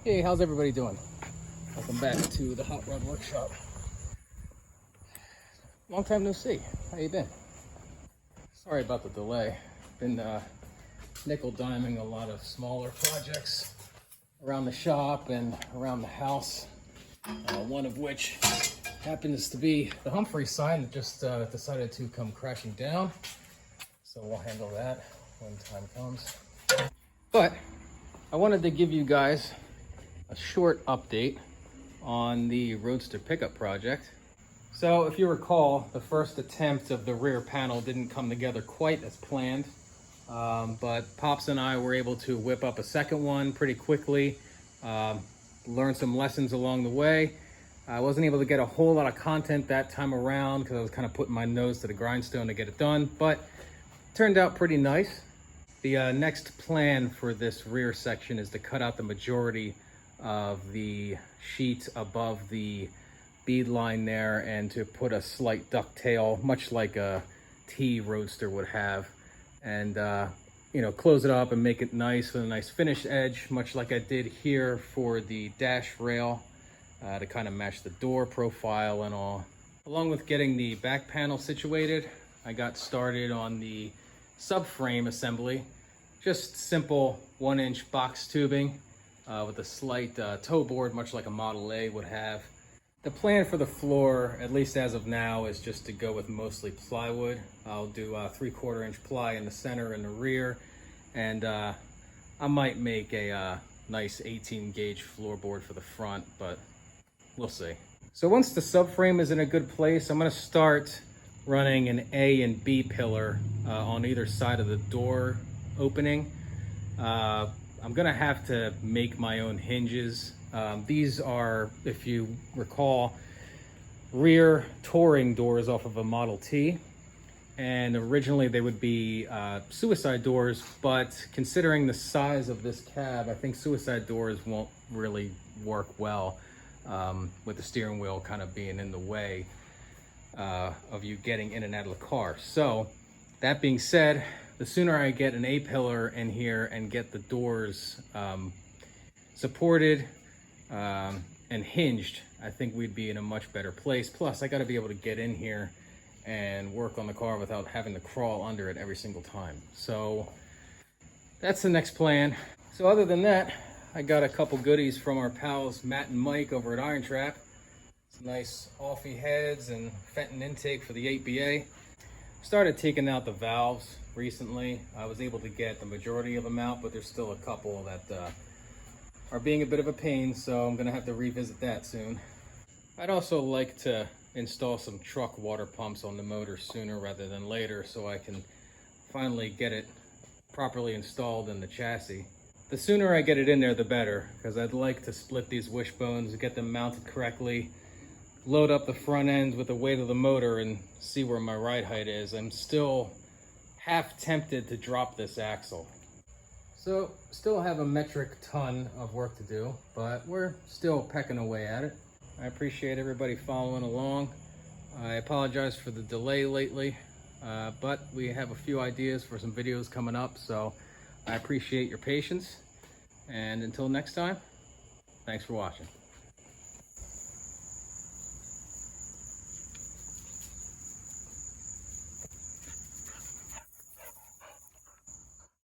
Hey, how's everybody doing? Welcome back to the Hot Rod Workshop. Long time no see. How you been? Sorry about the delay. Been nickel-diming a lot of smaller projects around the shop and around the house. One of which happens to be the Humphrey sign that just decided to come crashing down. So we'll handle that when time comes. But I wanted to give you guys a short update on the Roadster pickup project. So if you recall, the first attempt of the rear panel didn't come together quite as planned, but Pops and I were able to whip up a second one pretty quickly, learn some lessons along the way. I wasn't able to get a whole lot of content that time around because I was kind of putting my nose to the grindstone to get it done, but it turned out pretty nice. The next plan for this rear section is to cut out the majority of the sheet above the bead line there and to put a slight ducktail, much like a T Roadster would have, and close it up and make it nice with a nice finished edge, much like I did here for the dash rail, to kind of match the door profile and all. Along with getting the back panel situated, I got started on the subframe assembly. Just simple 1-inch box tubing with a slight toe board, much like a Model A would have. The plan for the floor, at least as of now, is just to go with mostly plywood. I'll do 3/4 inch ply in the center and the rear, and I might make a nice 18 gauge floorboard for the front, but we'll see. So once the subframe is in a good place, I'm going to start running an A and B pillar on either side of the door opening. I'm gonna have to make my own hinges. These are, if you recall, rear touring doors off of a Model T, and originally they would be suicide doors, but considering the size of this cab, I think suicide doors won't really work well with the steering wheel kind of being in the way of you getting in and out of the car. So that being said, the sooner I get an A-pillar in here and get the doors supported and hinged, I think we'd be in a much better place. Plus, I got to be able to get in here and work on the car without having to crawl under it every single time. So that's the next plan. So other than that, I got a couple goodies from our pals Matt and Mike over at Iron Trap. Some nice Offie heads and Fenton intake for the 8BA. Started taking out the valves recently. I was able to get the majority of them out, but there's still a couple that are being a bit of a pain, so I'm gonna have to revisit that soon. I'd also like to install some truck water pumps on the motor sooner rather than later, so I can finally get it properly installed in the chassis. The sooner I get it in there, the better, because I'd like to split these wishbones, get them mounted correctly, load up the front end with the weight of the motor and see where my ride height is. I'm still half tempted to drop this axle. So still have a metric ton of work to do, but we're still pecking away at it. I appreciate everybody following along. I apologize for the delay lately, but we have a few ideas for some videos coming up, so I appreciate your patience. And until next time, thanks for watching.